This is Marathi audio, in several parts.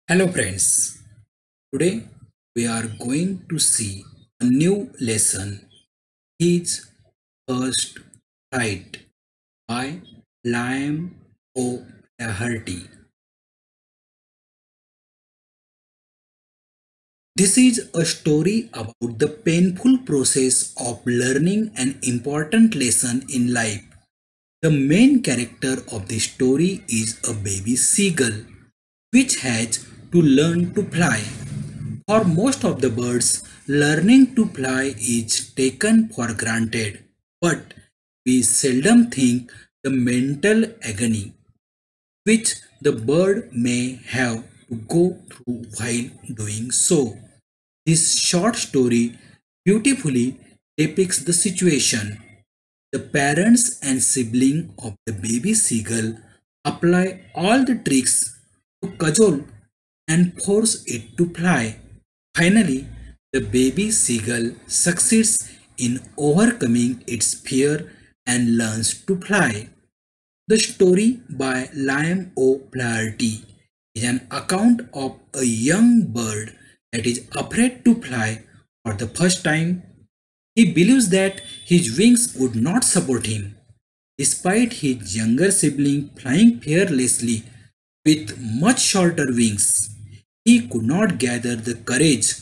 Hello friends, today we are going to see a new lesson, His First Flight by Liam O'Flaherty. This is a story about the painful process of learning an important lesson in life. The main character of the story is a baby seagull which has to learn to fly. For most of the birds, learning to fly is taken for granted, but we seldom think the mental agony which the bird may have to go through while doing so. This short story beautifully depicts the situation. The parents and sibling of the baby seagull apply all the tricks to cajole and force it to fly. Finally, the baby seagull succeeds in overcoming its fear and learns to fly. The story by Liam O'Flaherty is an account of a young bird that is afraid to fly for the first time. He believes that his wings would not support him, despite his younger sibling flying fearlessly with much shorter wings. He could not gather the courage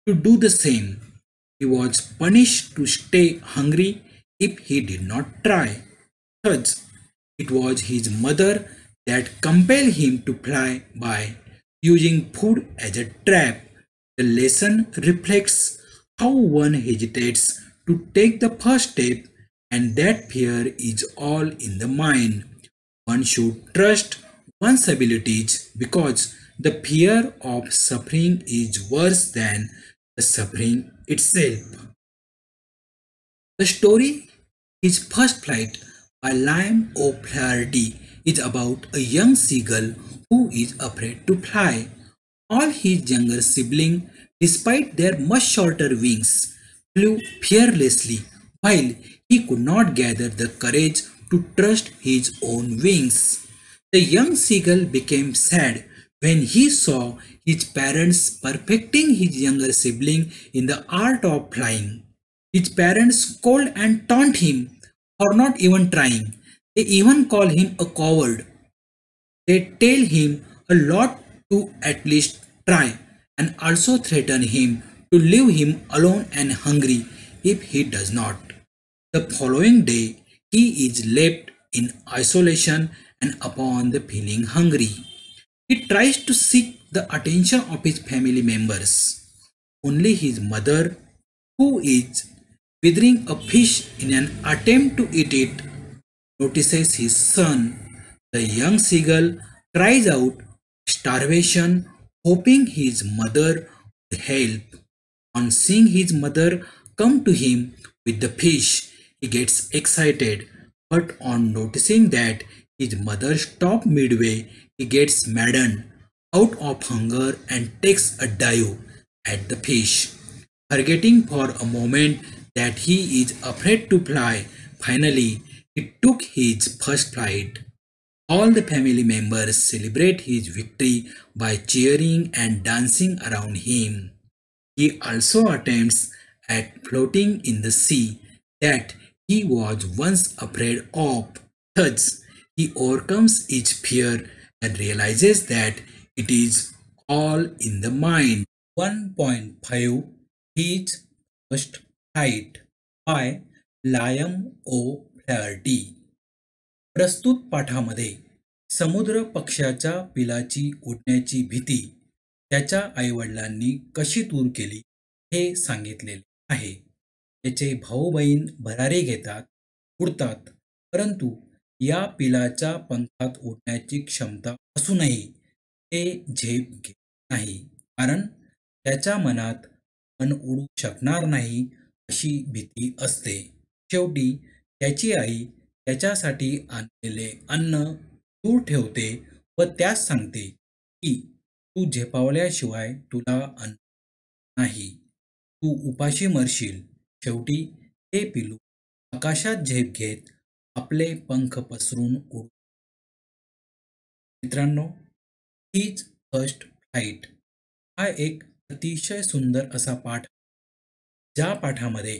to do the same. He was punished to stay hungry if he did not try. Thus, it was his mother that compelled him to fly by using food as a trap. The lesson reflects how one hesitates to take the first step and that fear is all in the mind. One should trust one's abilities because the fear of suffering is worse than the suffering itself. The story, His First Flight by Liam O'Flaherty, is about a young seagull who is afraid to fly. All his younger siblings, despite their much shorter wings, flew fearlessly, while he could not gather the courage to trust his own wings. The young seagull became sad when he saw his parents perfecting his younger sibling in the art of flying. His parents scold and taunt him for not even trying. They even call him a coward. They tell him a lot to at least try and also threaten him to leave him alone and hungry if he does not. The following day, he is left in isolation and upon the feeling hungry. He tries to seek the attention of his family members. Only his mother, who is withering a fish in an attempt to eat it, notices his son. The young seagull cries out starvation, hoping his mother would help. On seeing his mother come to him with the fish, he gets excited, but on noticing that his mother stopped midway, he gets maddened out of hunger and takes a dive at the fish. Forgetting for a moment that he is afraid to fly, finally he took his first flight. All the family members celebrate his victory by cheering and dancing around him. He also attempts at floating in the sea that he was once afraid of. Thus, he overcomes each fear and realizes that it is all in the mind. 1.5 His First Flight by Liam O'Flaherty. प्रस्तुत पाठामध्ये समुद्र पक्ष्याच्या पिलाची उडण्याची भीती त्याच्या आईवडिलांनी कशी दूर केली हे सांगितलेले आहे. त्याचे भाऊ बहीण भरारी घेतात, उडतात, परंतु या पिलाच्या पंखात उडण्याची क्षमता असूनही ते झेप घेत नाही, कारण त्याच्या मनात मन उडू शकणार नाही अशी भीती असते. शेवटी त्याची आई त्याच्यासाठी आणलेले अन्न दूर ठेवते व त्यास सांगते की तू झेपावल्याशिवाय तुला अन्न नाही, तू उपाशी मरशील. शेवटी ते पिलू आकाशात झेप घेत आपले पंख पसरून उड. मित्रांनो, हीच फर्स्ट हाईट हा एक अतिशय सुंदर असा पाठ, ज्या पाठामध्ये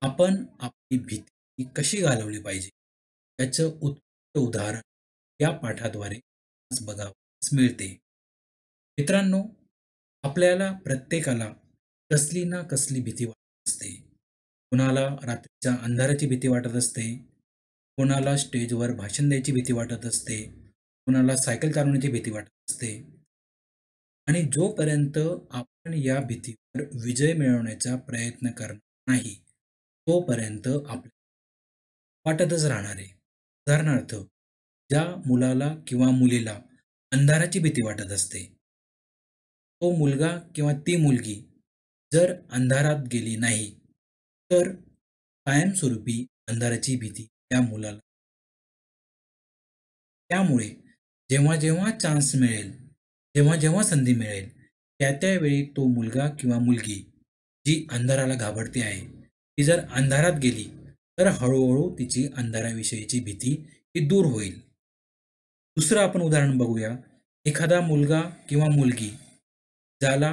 आपण आपली भीती कशी घालवली पाहिजे याचं उत्कृष्ट उदाहरण या पाठाद्वारे आज बघावयास मिळते. मित्रांनो, आपल्याला प्रत्येकाला कसली ना कसली भीती वाटत असते. कुणाला रात्रीच्या अंधाराची भीती वाटत असते, कोणाला स्टेजवर भाषण द्यायची भीती वाटत असते, कोणाला सायकल चालवण्याची भीती वाटत असते. आणि जोपर्यंत आपण या भीतीवर विजय मिळवण्याचा प्रयत्न करणार नाही, तोपर्यंत आपल्याला वाटतच राहणार आहे. उदाहरणार्थ, ज्या मुलाला किंवा मुलीला अंधाराची भीती वाटत असते, तो मुलगा किंवा ती मुलगी जर अंधारात गेली नाही, तर कायमस्वरूपी अंधाराची भीती त्या मुलाला. त्यामुळे जेव्हा-जेव्हा चान्स मिळेल, जेव्हा-जेव्हा संधी मिळेल, त्या वेळी तो मुलगा किंवा मुलगी जी अंधाराला घाबरते आहे, ती जर अंधारात गेली, तर हळू तिची अंधाराविषयीची भीती ही दूर होईल. दुसरं आपण उदाहरण बघूया. एखादा मुलगा किंवा मुलगी ज्याला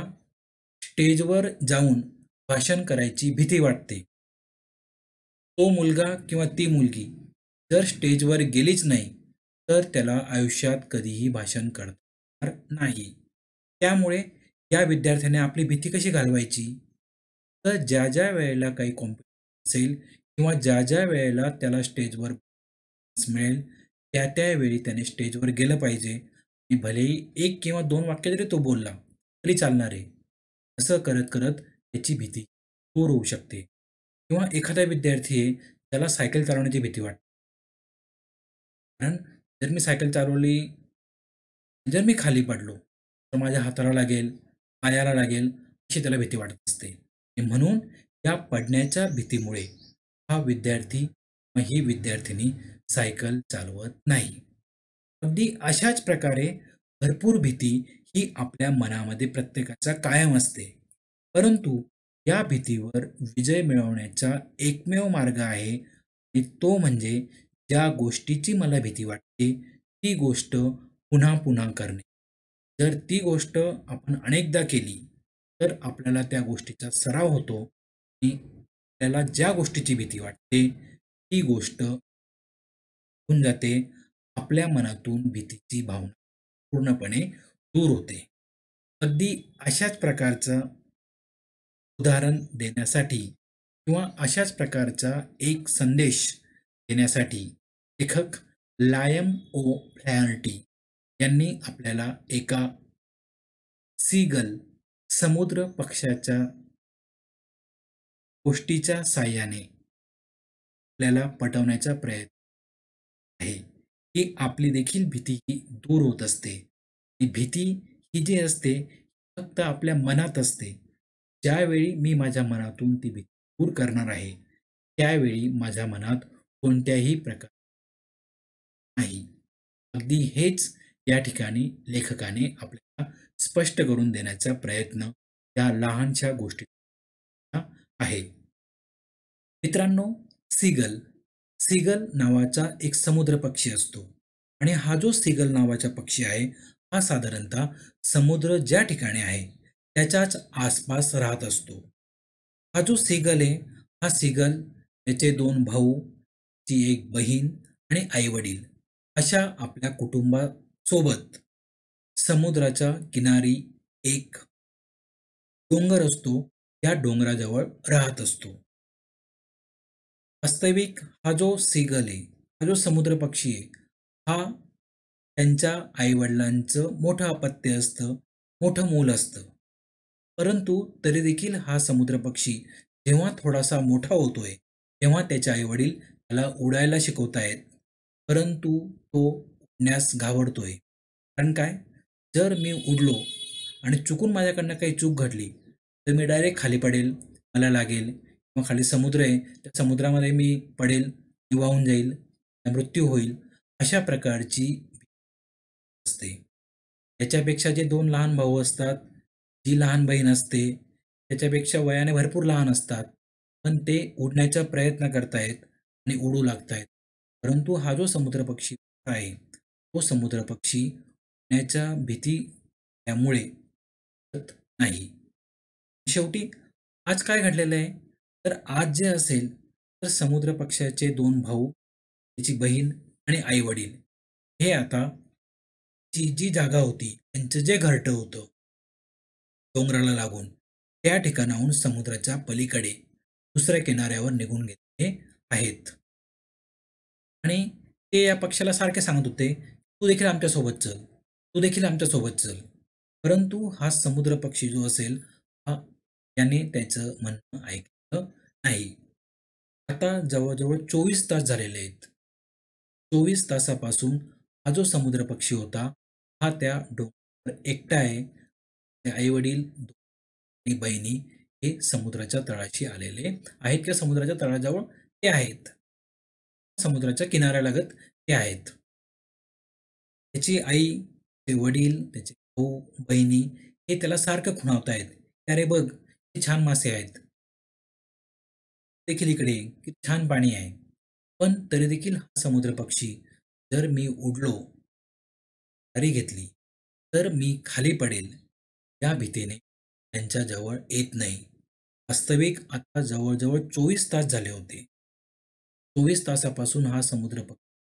स्टेजवर जाऊन भाषण करायची भीती वाटते. तो मुलगा किंवा ती मुलगी जर स्टेजवर गेलीच नाही, तर त्याला आयुष्यात कधीही भाषण करता येणार नाही. त्यामुळे या विद्यार्थ्याने आपली भीती कशी घालवायची? तर ज्या वेळेला काही कॉम्पिटिशन असेल किंवा ज्या वेळेला त्याला स्टेजवर मिळेल, त्या वेळी त्याने स्टेजवर गेलं पाहिजे आणि भलेही 1 किंवा 2 वाक्य जरी तो बोलला, तरी चालणार आहे. असं करत त्याची भीती दूर होऊ शकते. किंवा एखादा विद्यार्थी आहे, त्याला सायकल चालवण्याची भीती वाटते. कारण जर मी सायकल चालवली, जर मी खाली पडलो, तर माझ्या हाताला लागेल, पायाला लागेल, अशी त्याला भीती वाटत असते. आणि म्हणून या पडण्याच्या भीतीमुळे हा विद्यार्थी किंवा ही विद्यार्थिनी सायकल चालवत नाही. अगदी अशाच प्रकारे भरपूर भीती ही आपल्या मनामध्ये प्रत्येकाच्या कायम असते. परंतु या भीतीवर विजय मिळवण्याचा एकमेव मार्ग आहे आणि तो म्हणजे ज्या गोष्टीची मला भीती वाटते, ती गोष्ट पुन्हा-पुन्हा करणे. जर ती गोष्ट आपण अनेकदा केली, तर आपल्याला त्या गोष्टीचा सराव होतो आणि आपल्याला ज्या गोष्टीची भीती वाटते, ती गोष्ट होऊन जाते. आपल्या मनातून भीतीची भावना पूर्णपणे दूर होते. अगदी अशाच प्रकारचं उदाहरण देण्यासाठी किंवा अशाच प्रकारचा एक संदेश देण्यासाठी लेखक लायम ओ फ्लॅअर्टी यांनी आपल्याला एका सीगल समुद्र पक्ष्याच्या गोष्टीच्या साहाय्याने आपल्याला पटवण्याचा प्रयत्न आहे, की आपली देखील भीती ही दूर होत असते. ही भीती ही जी असते, फक्त आपल्या मनात असते. ज्यावेळी मी माझ्या मनातून ती भीती दूर करणार आहे, त्यावेळी माझ्या मनात कोणत्याही प्रकार नाही. अगदी हेच या ठिकाणी लेखकाने आपल्याला स्पष्ट करून देण्याचा प्रयत्न या लहानशा गोष्टीचा आहे. मित्रांनो, सीगल सीगल नावाचा एक समुद्र पक्षी असतो आणि हा जो सीगल नावाचा पक्षी आहे, हा साधारणतः समुद्र ज्या ठिकाणी आहे त्याच्याच आसपास राहत असतो. हा जो सीगल आहे, हा सीगल त्याचे 2 भाऊ, ती एक बहीण आणि आई-वडील अशा आपल्या कुटुंबासोबत समुद्राच्या किनारी एक डोंगर असतो, त्या डोंगराजवळ राहत असतो. वास्तविक हा जो सीगल आहे, हा जो समुद्र पक्षी आहे, हा त्यांच्या आई-वडिलांचं मोठं अपत्य असतं, मोठं मूल असतं. परंतु तरी देखील हा समुद्र पक्षी जेव्हा थोडासा मोठा होतोय, तेव्हा त्याचे आई-वडील त्याला उडायला शिकवतायत. परंतु तो उडण्यास घाबरतोय. कारण काय? जर मी उडलो आणि चुकून माझ्याकडनं काही चूक घडली, तर मी डायरेक्ट खाली पडेल, मला लागेल किंवा खाली समुद्र आहे, त्या समुद्रामध्ये मी पडेल, मी वाहून जाईल, मृत्यू होईल. अशा प्रकारची असते. त्याच्यापेक्षा जे 2 लहान भाऊ असतात, जी लहान बहीण असते, त्याच्यापेक्षा वयाने भरपूर लहान असतात. पण ते उडण्याचा प्रयत्न करतायत आणि उडू लागतायत. परंतु हा जो समुद्र पक्षी आहे, तो समुद्र पक्षी उडण्याच्या भीती त्यामुळे नाही. शेवटी आज काय घडलेलं आहे? तर आज जे असेल, तर समुद्र पक्षाचे 2 भाऊ, त्याची बहीण आणि आई-वडील हे आता जी जागा होती, त्यांचं जे घरटं होतं डोंगराला लागून, त्या ठिकाणाहून समुद्राच्या पलीकडे दुसऱ्या किनाऱ्यावर निघून गेलेले आहेत. आणि ते या पक्षाला सारखे सांगत होते, "तू देखील आमच्यासोबत चल, तू देखील आमच्यासोबत चल." परंतु हा समुद्र पक्षी जो असेल, हा त्याने त्याचं म्हणणं ऐकलं नाही. आता जवळ-जवळ 24 तास झालेले आहेत. 24 तासापासून हा जो समुद्र पक्षी होता, हा त्या डोंगरावर एकटा आहे. त्याचे आई-वडील आणि बहिणी हे समुद्राच्या तळाशी आलेले आहेत किंवा समुद्राच्या तळाजवळ ते आहेत. समुद्राच्या किनाऱ्यालगत ते आहेत. त्याची आई, त्याचे वडील, त्याचे भाऊ, बहिणी हे त्याला सारखं खुणावतायत. "अरे बघ, किती छान मासे आहेत. देखील इकडे ये, किती छान पाणी आहे." पण तरी देखील हा समुद्र पक्षी जर मी उडलो, उडारी घेतली, तर मी खाली पडेल या भीतीने त्यांच्या जवळ येत नाही. वास्तविक आता जवळ-जवळ 24 तास झाले होते. 24 तासापासून हा समुद्र पक्षी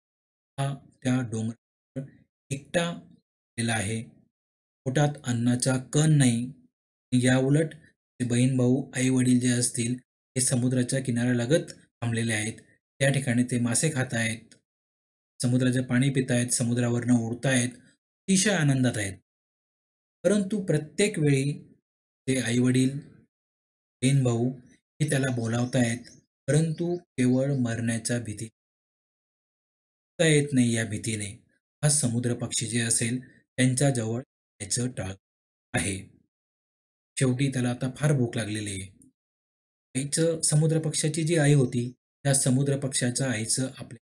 हा त्या डोंगरावर एकटा गेलेला आहे. पोटात अन्नाचा कण नाही. याउलट ते बहीण-भाऊ, आई-वडील जे असतील, ते समुद्राच्या किनाऱ्यालगत थांबलेले आहेत. त्या ठिकाणी ते मासे खात आहेत. समुद्राचे पाणी पित आहेत, समुद्रावरनं उडतायत, अतिशय आनंदात आहेत. परंतु प्रत्येक वेळी ते आई-वडील, बहीण-भाऊ हे त्याला बोलावतायत, परंतु केवळ मरण्याच्या भीती सुटता येत नाही या भीतीने. हा समुद्र पक्षी जे असेल त्यांच्याजवळ यायचं टाळत आहे. शेवटी त्याला आता फार भूक लागलेली आहे. आईचं समुद्र पक्षाची जी आई होती, त्या समुद्र पक्षाच्या आईचं आपल्या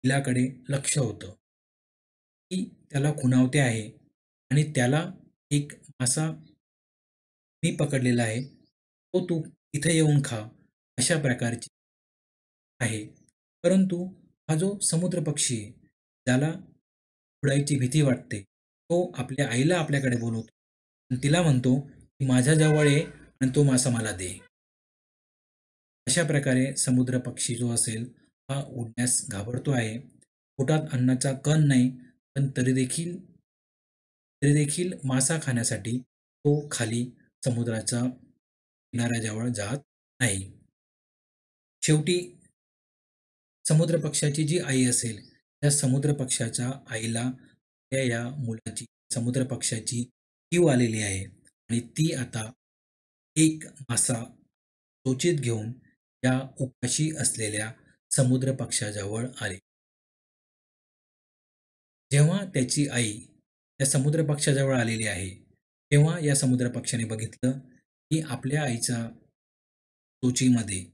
पिल्लाकडे लक्ष होतं. ती त्याला खुणावते आहे आणि त्याला एक मासा मी पकडलेला आहे, तो तू इथे येऊन खा, अशा प्रकारची आहे. परंतु हा जो समुद्र पक्षी आहे, त्याला उडायची भीती वाटते. तो आपल्या आईला आपल्याकडे बोलवतो आणि तिला म्हणतो, की "माझ्या जवळ ये आणि तो मासा मला दे." अशा प्रकारे समुद्र पक्षी जो असेल, हा उडण्यास घाबरतो आहे. पोटात अन्नाचा कण नाही, पण तरी देखील मासा खाण्यासाठी तो खाली समुद्राच्या किनाऱ्याजवळ जात नाही. शेवटी समुद्र पक्षाची जी आई असेल, त्या समुद्र पक्षाच्या आईला या मुलाची समुद्र पक्षाची कीव आलेली आहे आणि ती आता एक मासा चोचीत घेऊन त्या उपाशी असलेल्या समुद्र पक्षाजवळ आली. जेव्हा त्याची आई त्या समुद्र पक्षाजवळ आलेली आहे, तेव्हा या समुद्र पक्षाने बघितलं, की आपल्या आईच्या चोचीमध्ये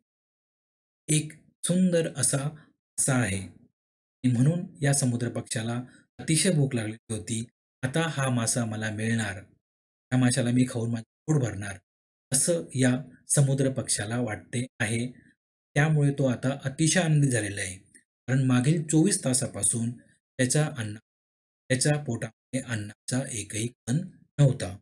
एक सुंदर असा मासा आहे आणि म्हणून या समुद्र पक्षाला अतिशय भूक लागलेली होती. आता हा मासा मला मिळणार. त्या माशाला मी खाऊन माझं पोट भरणार. असं या समुद्र पक्षाला वाटते आहे. त्यामुळे तो आता अतिशय आनंदी झालेला आहे. कारण मागील 24 तासापासून त्याच्या पोटामध्ये अन्नाचा एकही कण नव्हता.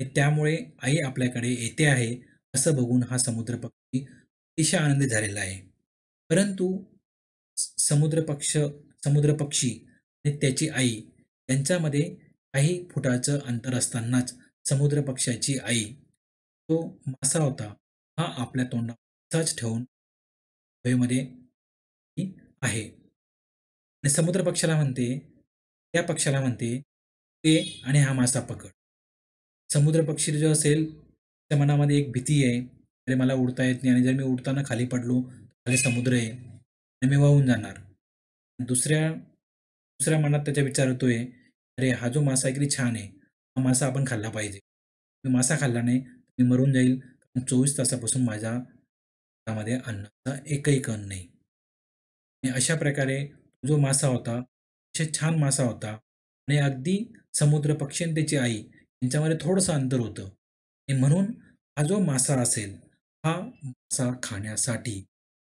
आणि त्यामुळे आई आपल्याकडे येते आहे, असं बघून हा समुद्र पक्षी अतिशय आनंदित झालेला आहे. परंतु समुद्र समुद्र पक्षी आणि त्याची आई यांच्यामध्ये काही फुटाचं अंतर असतानाच समुद्र पक्षाची आई, तो मासा होता, हा आपल्या तोंडात तसाच ठेवून हवेमध्ये ती आहे. आणि समुद्र पक्षाला म्हणते, त्या पक्षाला म्हणते, "ते आणि हा मासा पकड." समुद्र पक्षी जो असेल, त्या मनामध्ये एक भीती आहे, "अरे, मला उडता येत नाही आणि जर मी उडताना खाली पडलो, खाली समुद्र आहे आणि मी वाहून जाणार." दुसऱ्या दुसऱ्या मनात त्याच्या विचार येतोय, "अरे, हा जो मासा आहे किती छान आहे. हा मासा आपण खाल्ला पाहिजे. मी मासा खाल्ला नाही, तर मी मरून जाईल. 24 तासापासून माझ्या पोटामध्ये अन्नाचा एकही कण नाही." आणि अशा प्रकारे जो मासा होता, अतिशय छान मासा होता आणि अगदी समुद्र पक्षी आणि त्याची आई यांच्यामध्ये थोडंसं अंतर होतं आणि म्हणून हा जो मासा असेल, हा मासा खाण्यासाठी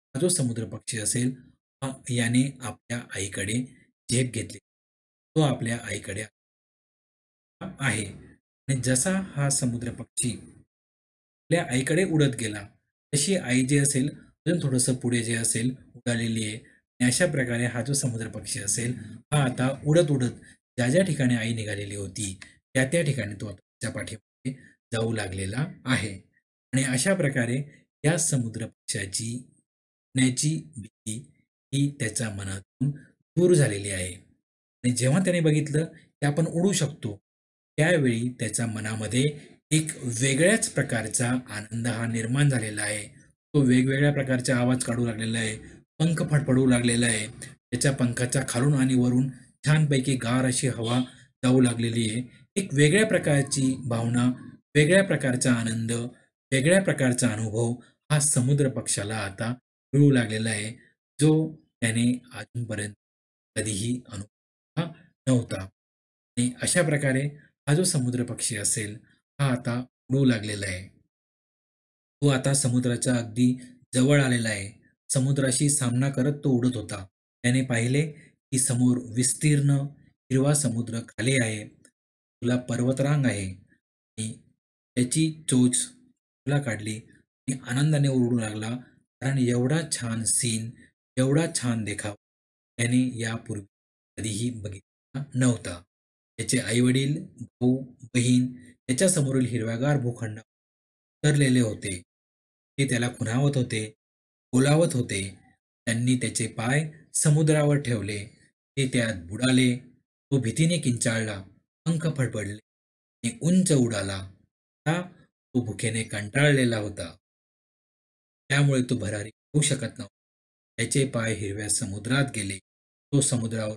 हा जो समुद्र पक्षी असेल, याने आपल्या आईकडे झेप घेतली. तो आपल्या आईकडे आहे. आणि जसा हा समुद्र पक्षी आपल्या आईकडे उडत गेला, तशी आई जे असेल अजून थोडंसं पुढे जे असेल उडालेली आहे आणि अशा प्रकारे हा जो समुद्र पक्षी असेल, हा आता उडत-उडत ज्या ठिकाणी आई निघालेली होती, त्या ठिकाणी तो आता तिच्या पाठीमागे जाऊ लागलेला आहे. आणि अशा प्रकारे या समुद्र पक्ष्याची उडण्याची भीती ही त्याच्या मनातून दूर झालेली आहे. आणि जेव्हा त्याने बघितलं, की आपण उडू शकतो, त्यावेळी त्याच्या मनामध्ये एक वेगळ्याच प्रकारचा आनंद हा निर्माण झालेला आहे. तो वेगवेगळ्या प्रकारचे आवाज काढू लागलेला आहे. पंख फडफडू लागलेला आहे. त्याच्या पंखाच्या खालून आणि वरून छानपैकी गार अशी हवा जाऊ लागलेली आहे. एक वेगळ्या प्रकारची भावना, वेगळ्या प्रकारचा आनंद, वेगळ्या प्रकारचा अनुभव हा समुद्र पक्षाला आता मिळू लागलेला आहे, जो त्याने अजूनपर्यंत कधीही अनुभवला नव्हता. आणि अशा प्रकारे हा जो समुद्र पक्षी असेल, हा आता उडू लागलेला आहे. तो आता समुद्राच्या अगदी जवळ आलेला आहे. समुद्राशी सामना करत तो उडत होता. त्याने पाहिले, की समोर विस्तीर्ण हिरवा समुद्र खाली आहे. तुला पर्वतरांग आहे आणि त्याची चोच तुला काढली आणि आनंदाने ओरडू लागला. कारण एवढा छान सीन, एवढा छान देखावा त्याने यापूर्वी कधीही बघितला नव्हता. त्याचे आई-वडील, भाऊ, बहीण त्याच्यासमोरील हिरव्यागार भूखंडावर उतरलेले होते. ते त्याला खुणावत होते, ओलावत होते. त्यांनी त्याचे पाय समुद्रावर ठेवले. ते त्यात बुडाले. तो भीतीने किंचाळला, पंख फडफडले आणि उंच उडाला. आता तो भुकेने कंटाळलेला होता. त्यामुळे तो भरारी होऊ शकत नव्हता. त्याचे पाय हिरव्या समुद्रात गेले. तो समुद्रावर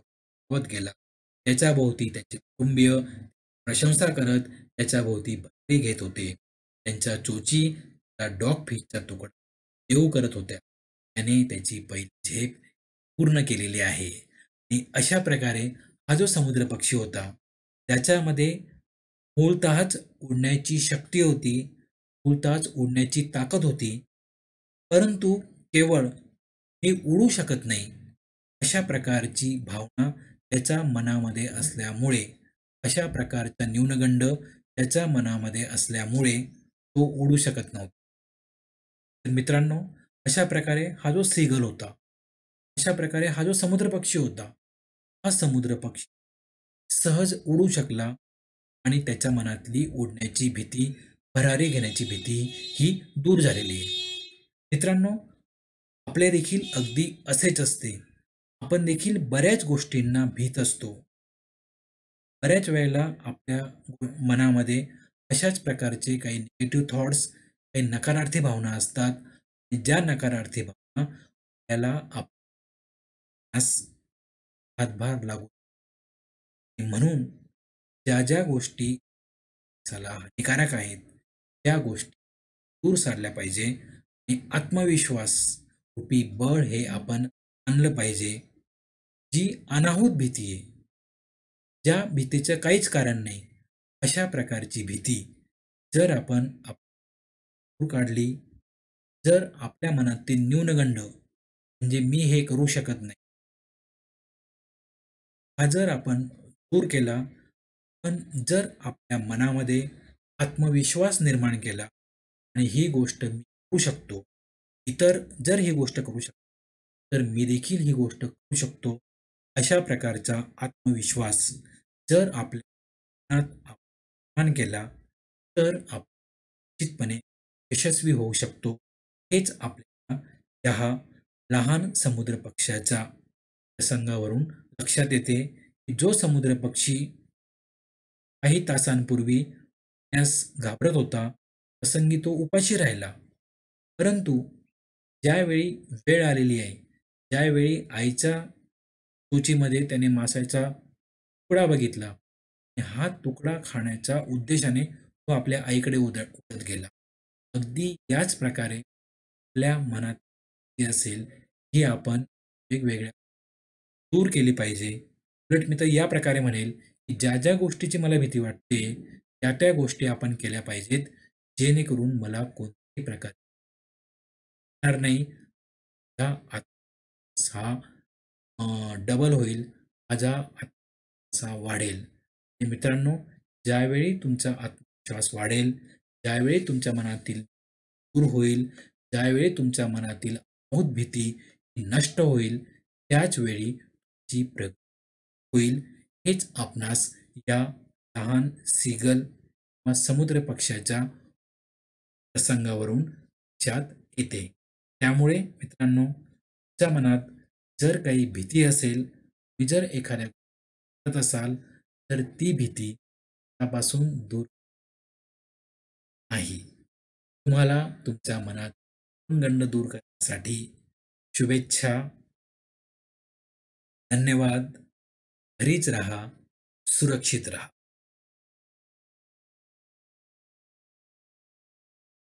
पोहत गेला. त्याच्याभोवती त्याचे कुटुंबीय प्रशंसा करत त्याच्याभोवती भरारी घेत होते. त्यांच्या चोची त्या डॉगफिशचा तुकडा देऊ करत होत्या. त्याने त्याची पहिली झेप पूर्ण केलेली आहे. आणि अशा प्रकारे हा जो समुद्र पक्षी होता, त्याच्यामध्ये मूळतःच उडण्याची शक्ती होती, मूळतःच उडण्याची ताकद होती. परंतु केवळ हे उडू शकत नाही, अशा प्रकारची भावना त्याच्या मनामध्ये असल्यामुळे, अशा प्रकारचा न्यूनगंड त्याच्या मनामध्ये असल्यामुळे तो उडू शकत नव्हता. तर मित्रांनो, अशा प्रकारे हा जो सीगल होता, अशा प्रकारे हा जो समुद्र पक्षी होता, हा समुद्र पक्षी सहज उडू शकला आणि त्याच्या मनातली उडण्याची भीती, भरारी घेण्याची भीती ही दूर झालेली आहे. मित्रांनो, आपले देखील अगदी असेच असते. आपण देखील बऱ्याच गोष्टींना भीत असतो. बऱ्याच वेळेला आपल्या मनामध्ये अशाच प्रकारचे काही निगेटिव्ह थॉट्स, काही नकारार्थी भावना असतात. ज्या नकारार्थी भावना त्याला आपणास हातभार लागू म्हणून ज्या गोष्टी चला हानिकारक आहेत, त्या गोष्टी दूर सारल्या पाहिजे आणि आत्मविश्वास रूपी बळ हे आपण आणलं पाहिजे. जी अनाहूत भीती आहे, ज्या भीतीचं काहीच कारण नाही, अशा प्रकारची भीती जर आपण दूर काढली, जर आपल्या मनातील न्यूनगंड म्हणजे मी हे करू शकत नाही, हा जर आपण दूर केला, पण जर आपल्या मनामध्ये आत्मविश्वास निर्माण केला आणि ही गोष्ट मी करू शकतो, इतर जर ही गोष्ट करू शकतो, तर मी देखील ही गोष्ट करू शकतो. अशा प्रकारचा आत्मविश्वास जर आपल्या मनात निर्माण केला, तर आपण निश्चितपणे यशस्वी होऊ शकतो. हेच आपल्याला या लहान समुद्र पक्ष्याच्या प्रसंगावरून लक्षात येते, की जो समुद्र पक्षी काही तासांपूर्वी उडण्यास घाबरत होता, प्रसंगी तो उपाशी राहिला. परंतु ज्यावेळी वेळ आलेली आहे, ज्यावेळी आईच्या चोचीमध्ये त्याने माशाचा तुकडा बघितला आणि हा तुकडा खाण्याच्या उद्देशाने तो आपल्या आईकडे उडत गेला. अगदी याच प्रकारे आपल्या मनात जी असेल, ही आपण वेगवेगळ्या दूर केली पाहिजे. उलट मी तर या प्रकारे म्हणेल, की ज्या गोष्टीची मला भीती वाटते, त्या गोष्टी आपण केल्या पाहिजेत, जेणेकरून मला कोणत्याही प्रकारे होणार नाही. माझा आत्मविश्वास हा डबल होईल, माझा आत्मविश्वास हा वाढेल. आणि मित्रांनो, ज्यावेळी तुमचा आत्मविश्वास वाढेल. ज्यावेळी तुमच्या मनातील दूर होईल, ज्यावेळी तुमच्या मनातील अमुत भीती नष्ट होईल, त्याच वेळी तुमची प्रगती होईल. हेच आपणास या लहान सीगल किंवा समुद्र पक्ष्याच्या प्रसंगावरून लक्षात येते. त्यामुळे मित्रांनो, तुमच्या मनात जर काही भीती असेल, तुम्ही जर एखाद्या करत असाल, तर ती भीती त्यापासून दूर नाही. तुम्हाला तुमच्या मनात गंड दूर करण्यासाठी शुभेच्छा. धन्यवाद. घरीच राहा, सुरक्षित राहा.